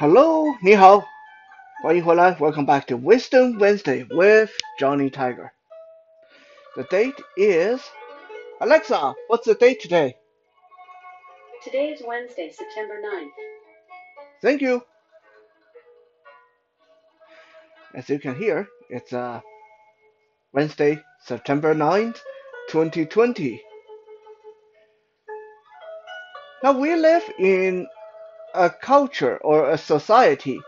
Hello，你好，欢迎回来，Welcome back to Wisdom Wednesday with Johnny Tiger. The date is Alexa. What's the date today? Today is Wednesday, September 9th. Thank you. As you can hear, it's Wednesday, September 9th, 2020. Now we live in a culture or a society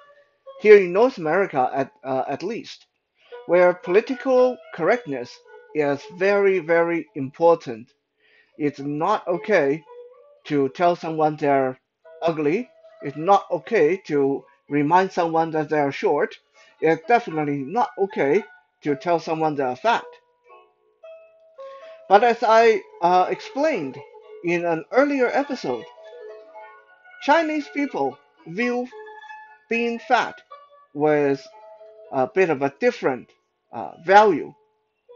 here in North America at least where political correctness is very very important. It's not okay to tell someone they're ugly. It's not okay to remind someone that they're short. It's definitely not okay to tell someone they're fat. But as I explained in an earlier episode, Chinese people view being fat with a bit of a different value.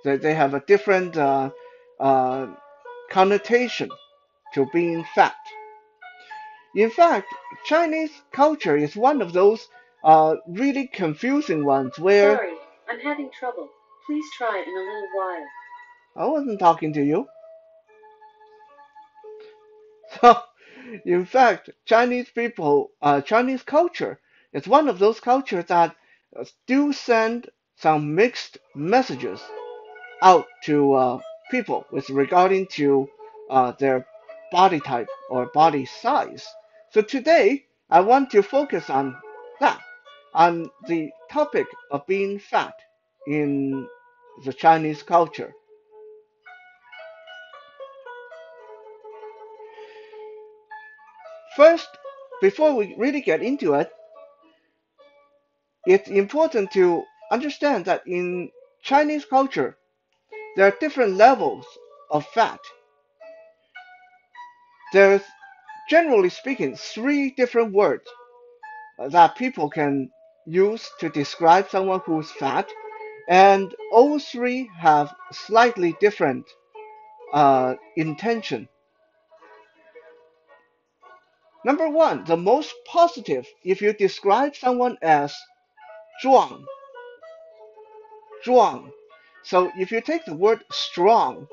They have a different uh, connotation to being fat. In fact, Chinese culture is one of those really confusing ones where Sorry, I'm having trouble. Please try in a little while. I wasn't talking to you. So, in fact, Chinese culture is one of those cultures that do send some mixed messages out to people with regarding to their body type or body size. So today I want to focus on that, on the topic of being fat in the Chinese culture. First, before we really get into it, it's important to understand that in Chinese culture there are different levels of fat. There's, generally speaking, three different words that people can use to describe someone who's fat, and all three have slightly different intention. Number one, the most positive, if you describe someone as 壮, 壮. So if you take the word strong,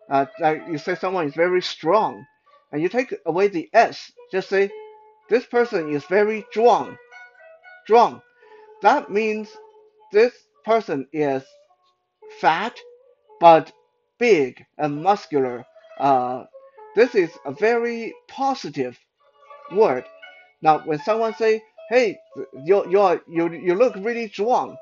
like you say someone is very strong, and you take away the s, just say this person is very 壮, 壮. That means this person is fat but big and muscular. Uh, this is a very positive word. Now, when someone say, "Hey, you look really strong,"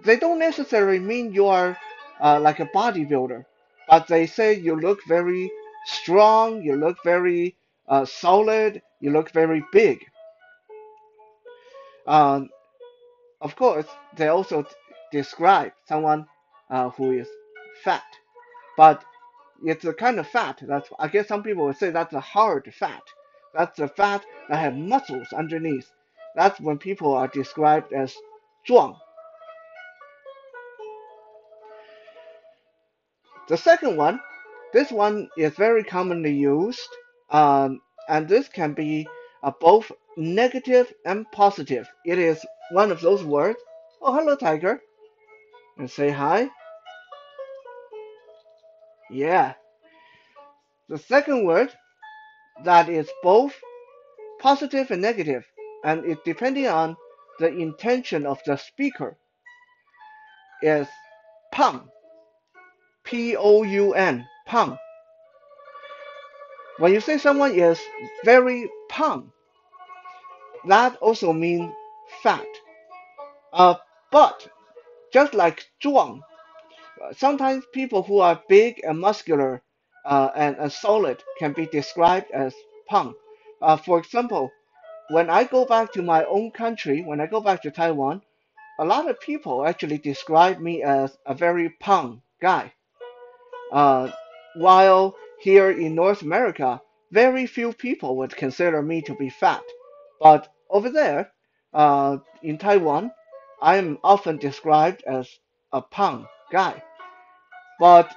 they don't necessarily mean you are like a bodybuilder, but they say you look very strong, you look very solid, you look very big. Um, of course, they also describe someone who is fat, but it's a kind of fat that I guess some people would say that's a hard fat. That's a fat that have muscles underneath. That's when people are described as 壮. The second one, this one is very commonly used, and this can be both negative and positive. It is one of those words. Oh, hello, Tiger. And say hi. Yeah. The second word that is both positive and negative, and it depending on the intention of the speaker, is pang. P-O-U-N. Pang. When you say someone is very pang, that also means fat. Uh, but just like 壮, sometimes people who are big and muscular and solid can be described as pang. For example, when I go back to my own country, when I go back to Taiwan, a lot of people actually describe me as a very pang guy. Uh, while here in North America, very few people would consider me to be fat. But over there, in Taiwan, I am often described as a pang guy. But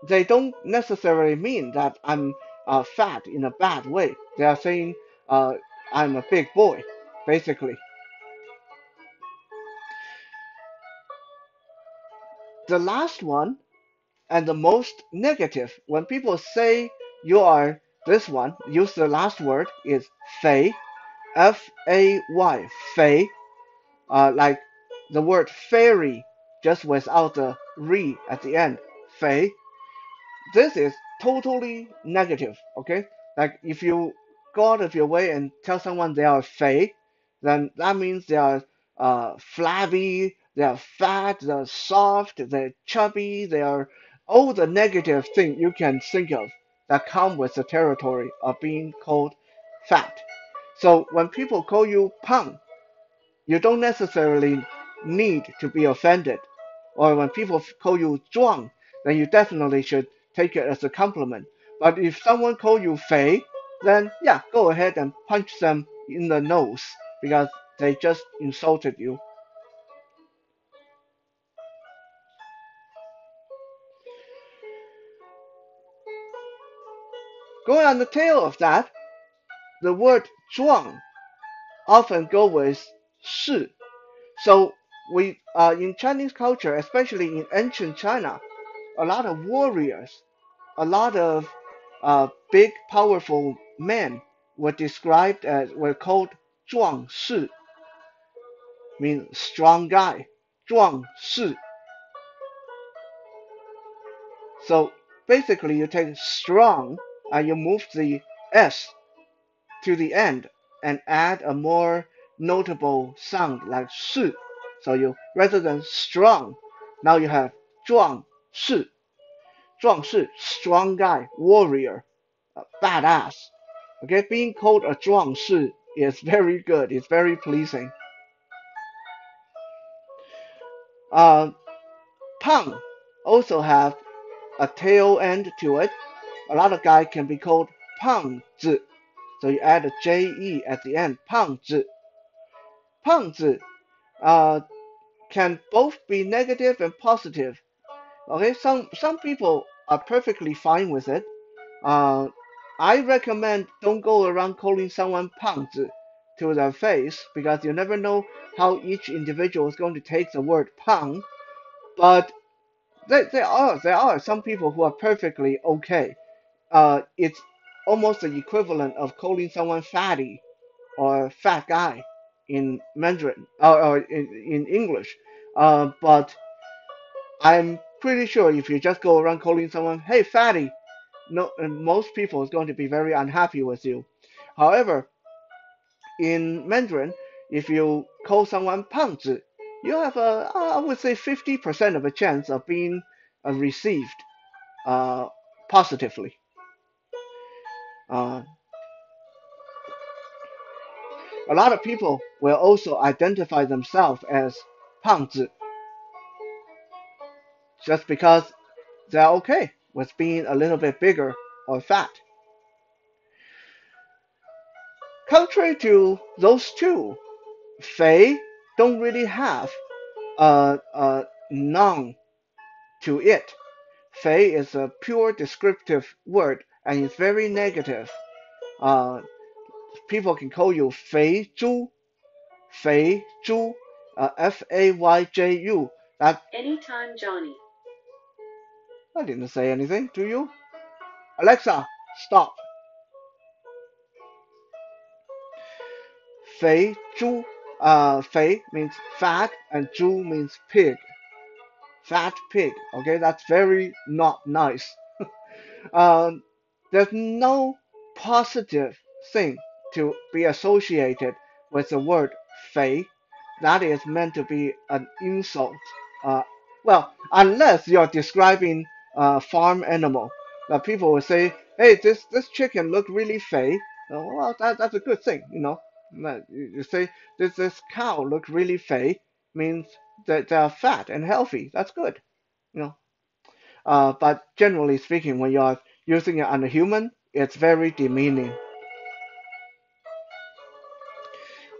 they don't necessarily mean that I'm fat in a bad way. They are saying uh, I'm a big boy, basically. The last one and the most negative, when people say you are this one, use the last word is fei, F-A-Y, fei, like the word fairy, just without the re at the end, fei. This is totally negative, okay? Like if you go out of your way and tell someone they are fei, then that means they are flabby, they are fat, they're soft, they're chubby, they are all the negative thing you can think of that come with the territory of being called fat. So when people call you pang, you don't necessarily need to be offended. Or when people call you 壮, then you definitely should take it as a compliment. But if someone call you 肥, then yeah, go ahead and punch them in the nose because they just insulted you. Going on the tail of that, the word 壮 often go with 士. So we in Chinese culture, especially in ancient China, a lot of warriors, a lot of big, powerful men were called 壮士, means strong guy. 壮士. So basically, you take strong and you move the s to the end and add a more notable sound like 士. So you rather than strong, now you have 壮士. 壮士, strong guy, warrior, badass. Okay, being called a 壮士 is very good. It's very pleasing. Pang also have a tail end to it. A lot of guys can be called 胖子. So you add a je at the end. 胖子. 胖子 can both be negative and positive. Okay, some people are perfectly fine with it. Uh, I recommend don't go around calling someone 胖子 to their face because you never know how each individual is going to take the word 胖. But there are some people who are perfectly okay. It's almost the equivalent of calling someone fatty or fat guy in Mandarin or in English. But I'm pretty sure if you just go around calling someone, hey fatty, no, most people is going to be very unhappy with you. However, in Mandarin, if you call someone 胖子, you have I would say 50% of a chance of being received uh, positively. Uh, a lot of people will also identify themselves as 胖子just because they're okay with being a little bit bigger or fat. Contrary to those two, 肥 don't really have a noun to it. 肥 is a pure descriptive word and it's very negative. Uh, People can call you 肥猪, 肥猪, F-A-Y-J-U. That Anytime Johnny. I didn't say anything, do you? Alexa, stop. 肥猪, 肥 means fat and 猪 means pig. Fat pig. Okay, that's very not nice. Um, there's no positive thing to be associated with the word 肥. That is meant to be an insult. Uh, well, unless you're describing a farm animal. People will say, hey, this chicken look really 肥. Well, that's a good thing, you know. You say, this cow look really 肥, means that they are fat and healthy. That's good, you know. But generally speaking, when you are using it on a human, it's very demeaning.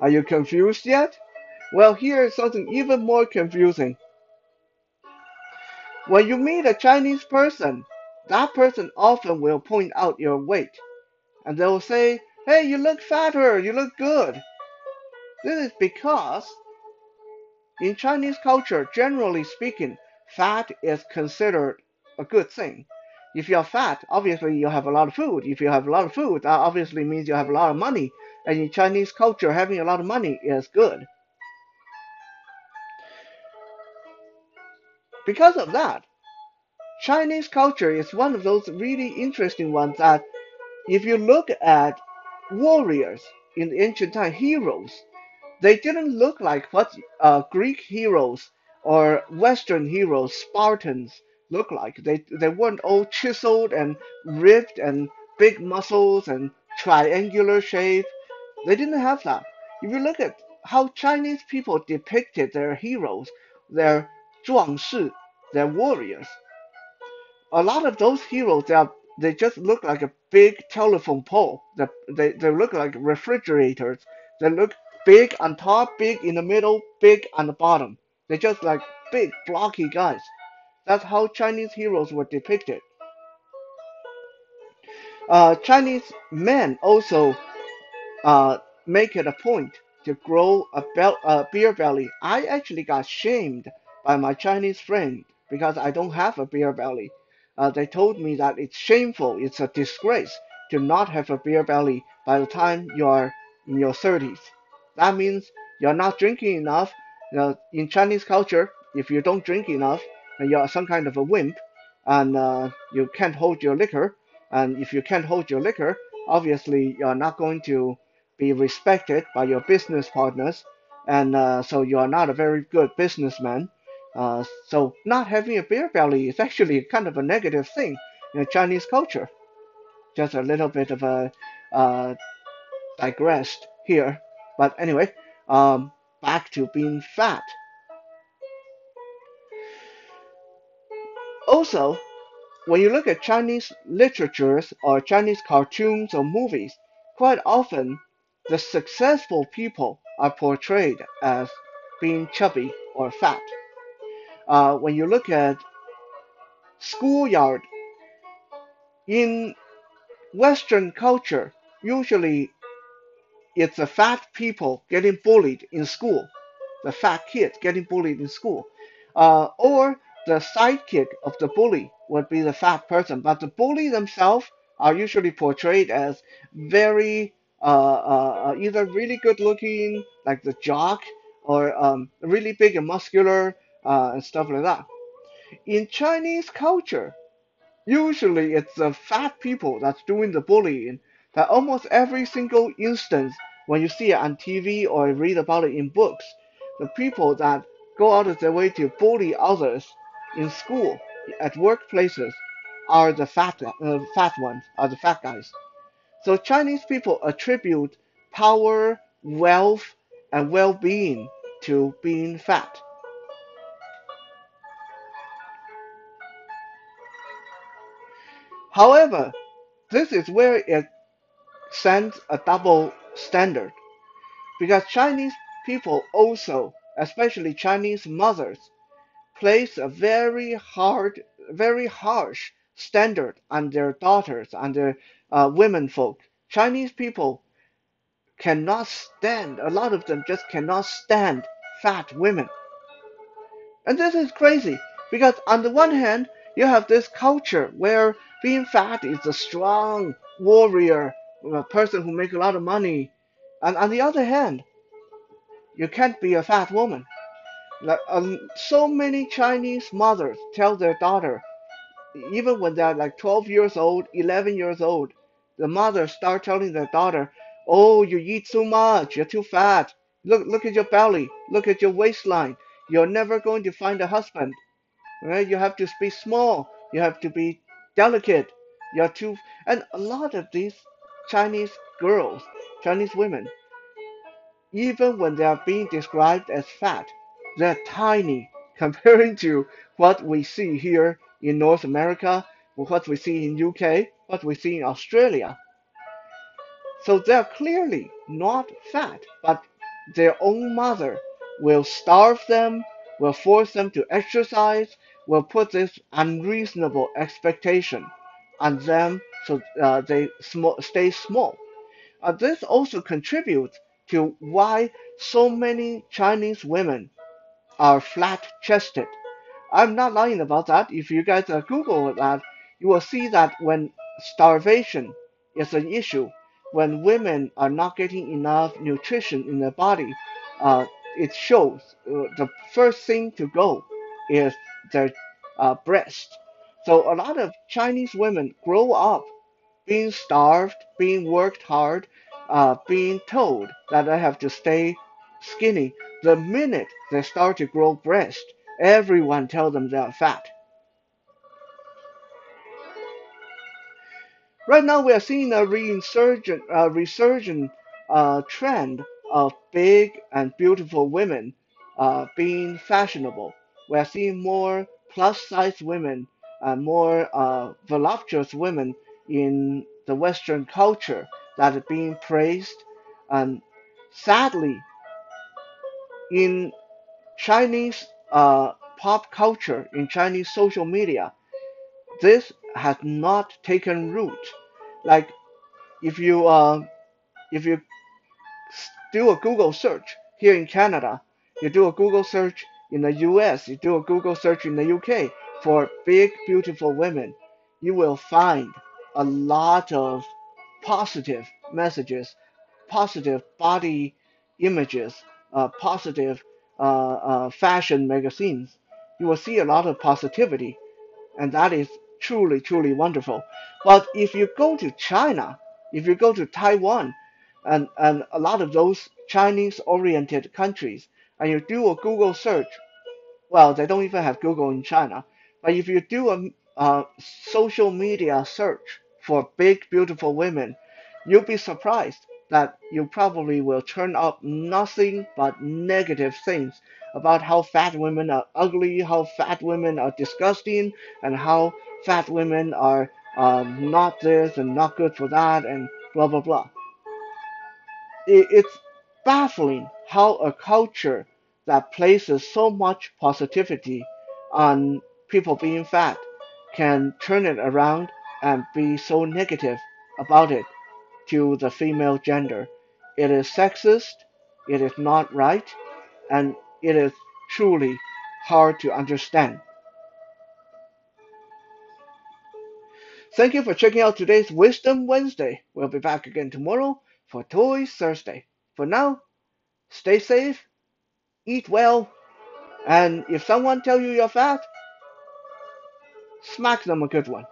Are you confused yet? Well, here is something even more confusing. When you meet a Chinese person, that person often will point out your weight. And they will say, Hey, you look fatter, you look good. This is because in Chinese culture, generally speaking, fat is considered a good thing. If you're fat, obviously you have a lot of food. If you have a lot of food, that obviously means you have a lot of money. And in Chinese culture, having a lot of money is good. Because of that, Chinese culture is one of those really interesting ones that if you look at warriors in the ancient time, heroes, they didn't look like what Greek heroes or Western heroes, Spartans, look like. They weren't all chiseled and ripped and big muscles and triangular shape. They didn't have that. If you look at how Chinese people depicted their heroes, their 壮士, their warriors, a lot of those heroes they just look like a big telephone pole. They look like refrigerators. They look big on top, big in the middle, big on the bottom. They're just like big blocky guys. That's how Chinese heroes were depicted. Chinese men also make it a point to grow a beer belly. I actually got shamed by my Chinese friend because I don't have a beer belly. They told me that it's shameful, it's a disgrace to not have a beer belly by the time you're in your 30s. That means you're not drinking enough. In Chinese culture, if you don't drink enough, then you're some kind of a wimp and you can't hold your liquor. And if you can't hold your liquor, obviously you're not going to be respected by your business partners, and so you are not a very good businessman. So not having a beer belly is actually kind of a negative thing in Chinese culture. Just a little bit of a uh, digressed here, but anyway, back to being fat. Also, when you look at Chinese literatures or Chinese cartoons or movies, quite often the successful people are portrayed as being chubby or fat. When you look at schoolyard in Western culture, usually it's the fat people getting bullied in school, the fat kids getting bullied in school, or the sidekick of the bully would be the fat person. But the bully themselves are usually portrayed as very either really good looking, like the jock, or really big and muscular and stuff like that. In Chinese culture, usually it's the fat people that's doing the bullying. That almost every single instance when you see it on TV or read about it in books, the people that go out of their way to bully others in school, at workplaces, are the fat ones, are the fat guys. So Chinese people attribute power, wealth, and well-being to being fat. However, this is where it sends a double standard because Chinese people also, especially Chinese mothers, place a very harsh standard on their daughters, on their women folk. Chinese people cannot stand, a lot of them just cannot stand fat women. And this is crazy because on the one hand, you have this culture where being fat is a strong warrior, a person who make a lot of money. And on the other hand, you can't be a fat woman. Like, so many Chinese mothers tell their daughter, even when they're like 12 years old, 11 years old, the mother start telling their daughter, "Oh, you eat too much. You're too fat. Look at your belly. Look at your waistline. You're never going to find a husband. Right? You have to be small. You have to be delicate. You're too." And a lot of these Chinese girls, Chinese women, even when they are being described as fat, they're tiny comparing to what we see here in North America, what we see in UK, what we see in Australia. So they're clearly not fat, but their own mother will starve them, will force them to exercise, will put this unreasonable expectation on them so they stay small. This also contributes to why so many Chinese women are flat chested. I'm not lying about that. If you guys Google that, you will see that when starvation is an issue, when women are not getting enough nutrition in their body, uh, it shows the first thing to go is their breast. So a lot of Chinese women grow up being starved, being worked hard, being told that they have to stay skinny. The minute they start to grow breast, everyone tells them they're fat. Right now, we are seeing a resurgent trend of big and beautiful women being fashionable. We are seeing more plus-size women and more voluptuous women in the Western culture that are being praised. And sadly, in Chinese pop culture, in Chinese social media, this has not taken root. Like if you do a Google search here in Canada, you do a Google search in the US, you do a Google search in the UK for big beautiful women, you will find a lot of positive messages, positive body images, positive fashion magazines. You will see a lot of positivity, and that is truly, truly wonderful. But if you go to China, if you go to Taiwan, and a lot of those Chinese-oriented countries, and you do a Google search, well, they don't even have Google in China, but if you do a social media search for big, beautiful women, you'll be surprised that you probably will turn up nothing but negative things about how fat women are ugly, how fat women are disgusting, and how fat women are not this and not good for that, and blah blah blah. It's baffling how a culture that places so much positivity on people being fat can turn it around and be so negative about it to the female gender. It is sexist, it is not right, and it is truly hard to understand. Thank you for checking out today's Wisdom Wednesday. We'll be back again tomorrow for Toys Thursday. For now, stay safe, eat well, and if someone tells you you're fat, smack them a good one.